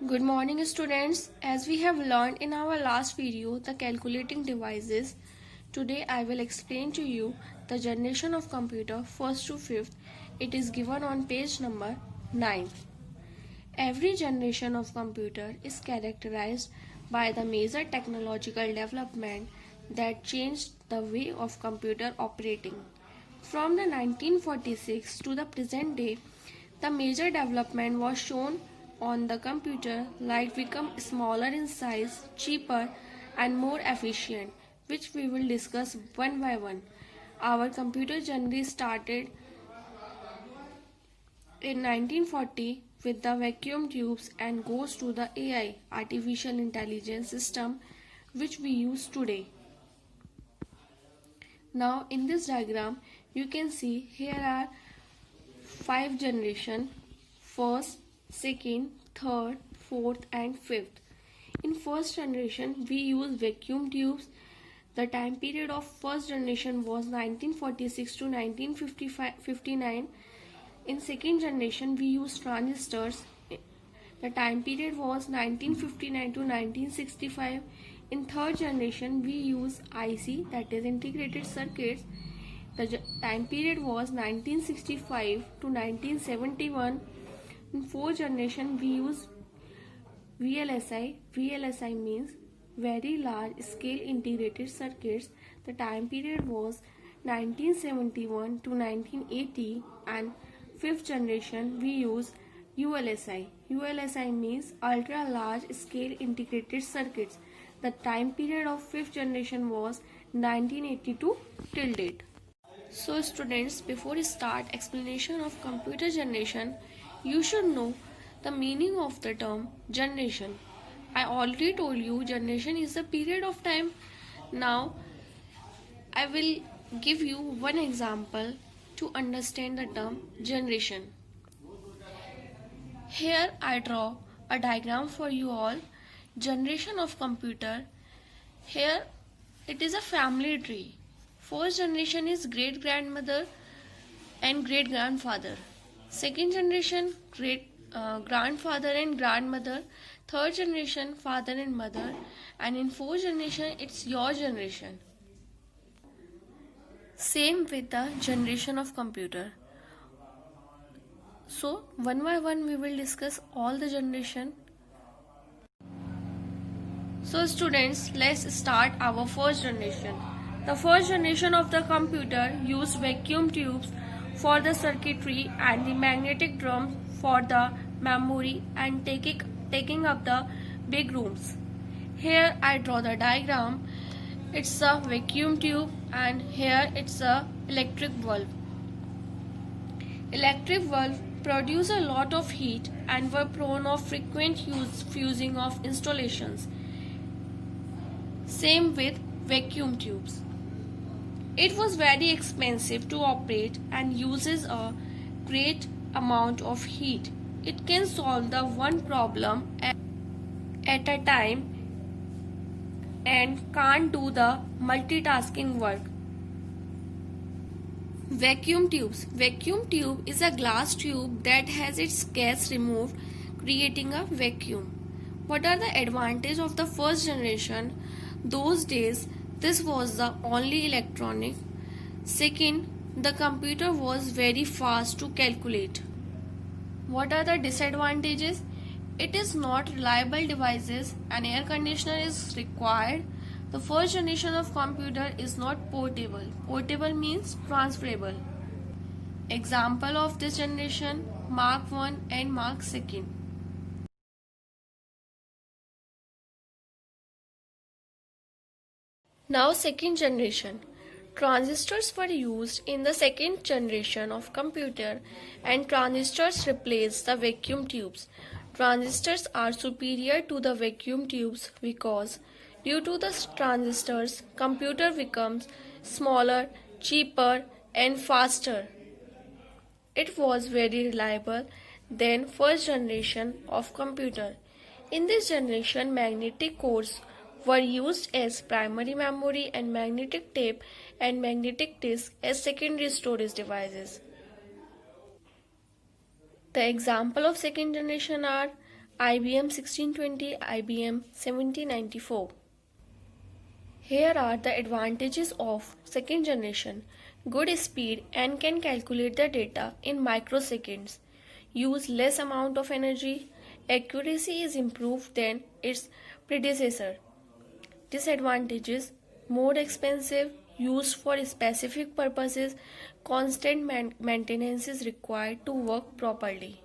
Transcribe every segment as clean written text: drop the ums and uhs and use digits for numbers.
Good morning students. As we have learned in our last video the calculating devices, today I will explain to you the generation of computer first to fifth. It is given on page number 9. Every generation of computer is characterized by the major technological development that changed the way of computer operating. From the 1946 to the present day, the major development was shown on the computer like become smaller in size, cheaper and more efficient, which we will discuss one by one. Our computer journey started in 1940 with the vacuum tubes and goes to the AI, artificial intelligence system, which we use today. Now in this diagram you can see here are 5 generation: first, second, third, fourth and fifth. In first generation we use vacuum tubes. The time period of first generation was 1946 to 1959. In second generation we use transistors. The time period was 1959 to 1965. In third generation we use IC, that is integrated circuits. The time period was 1965 to 1971. In fourth generation we use VLSI. VLSI means very large scale integrated circuits. The time period was 1971 to 1980. And fifth generation we use ULSI. ULSI means ultra large scale integrated circuits. The time period of fifth generation was 1982 till date. So students, before we start explanation of computer generation, you should know the meaning of the term generation. I already told you generation is a period of time. Now I will give you one example to understand the term generation. Here I draw a diagram for you all. Generation of computer. Here it is a family tree. First generation is great grandmother and great grandfather. Second generation great grandfather and grandmother. Third generation father and mother. And in fourth generation it's your generation. Same with the generation of computer. So one by one we will discuss all the generation. So students, let's start our first generation. The first generation of the computer used vacuum tubes for the circuitry and the magnetic drums for the memory and taking up the big rooms. Here I draw the diagram. It's a vacuum tube and here it's a electric valve. Electric valve produce a lot of heat and were prone of frequent fusing of installations. Same with vacuum tubes. It was very expensive to operate and uses a great amount of heat. It can solve the one problem at a time and can't do the multitasking work. Vacuum tubes. Vacuum tube is a glass tube that has its gas removed, creating a vacuum. What are the advantages of the first generation? Those days, this was the only electronic. Second, the computer was very fast to calculate. What are the disadvantages? It is not reliable devices. An air conditioner is required. The first generation of computer is not portable. Portable means transferable. Example of this generation: Mark 1 and Mark 2. Now second generation. Transistors were used in the second generation of computer and transistors replaced the vacuum tubes. Transistors are superior to the vacuum tubes because due to the transistors, computer becomes smaller, cheaper and faster. It was very reliable than first generation of computer. In this generation, magnetic cores were used as primary memory and magnetic tape and magnetic disk as secondary storage devices. The example of second generation are IBM 1620, IBM 1794. Here are the advantages of second generation. Good speed and can calculate the data in microseconds. Use less amount of energy. Accuracy is improved than its predecessor. Disadvantages: more expensive, used for specific purposes, constant maintenance is required to work properly.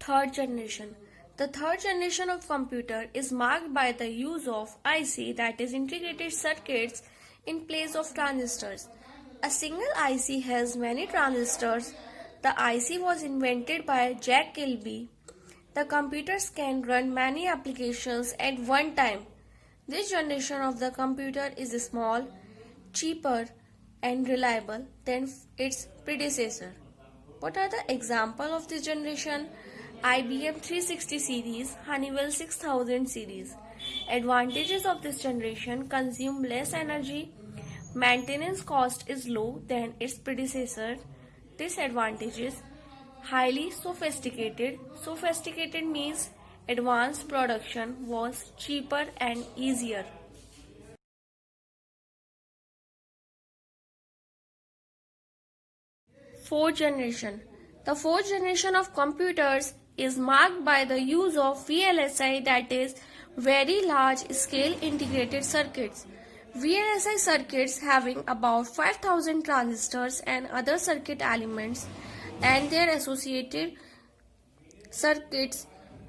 Third generation. The third generation of computer is marked by the use of IC, that is integrated circuits, in place of transistors. A single IC has many transistors. The IC was invented by Jack Kilby. The computers can run many applications at one time. This generation of the computer is small, cheaper, and reliable than its predecessor. What are the examples of this generation? IBM 360 series, Honeywell 6000 series. Advantages of this generation: consume less energy, maintenance cost is low than its predecessor. Disadvantages: highly sophisticated. Sophisticated means advanced production was cheaper and easier. Fourth generation. The fourth generation of computers is marked by the use of VLSI, that is very large scale integrated circuits. VLSI circuits having about 5000 transistors and other circuit elements and their associated circuits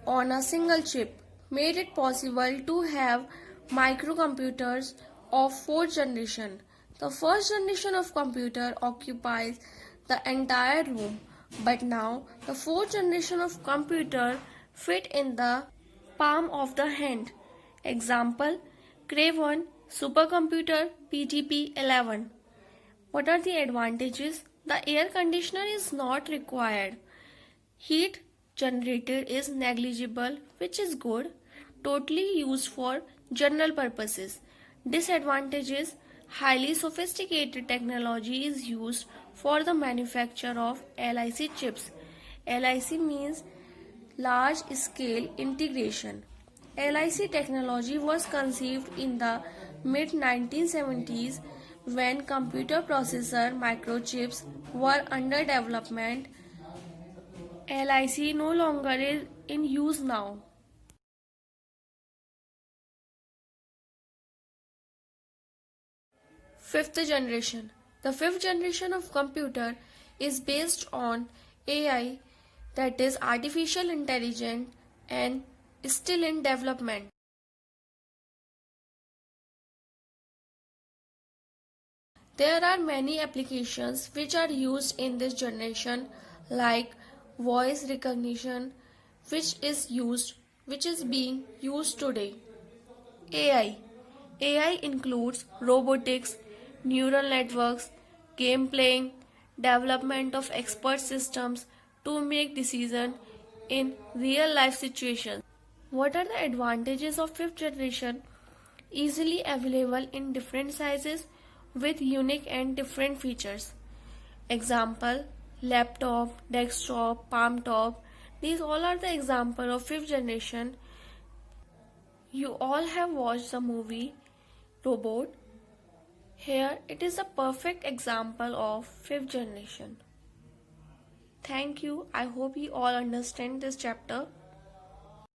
on a single chip made it possible to have microcomputers of fourth generation. The first generation of computer occupies the entire room, but now the fourth generation of computer fit in the palm of the hand. Example: Cray-1 supercomputer PTP-11. What are the advantages? The air conditioner is not required. Heat generated is negligible, which is good. Totally used for general purposes. Disadvantages: highly sophisticated technology is used for the manufacture of LIC chips. LIC means large scale integration. LIC technology was conceived in the mid 1970s when computer processor microchips were under development. LIC no longer is in use now. Fifth generation. The fifth generation of computer is based on AI, that is artificial intelligence, and still in development. There are many applications which are used in this generation, like voice recognition, which is being used today. AI. AI includes robotics, neural networks, game playing, development of expert systems to make decisions in real life situations. What are the advantages of fifth generation? Easily available in different sizes with unique and different features. Example: laptop, desktop, palm top. These all are the example of fifth generation. You all have watched the movie Robot. Here it is a perfect example of fifth generation. Thank you. I hope you all understand this chapter.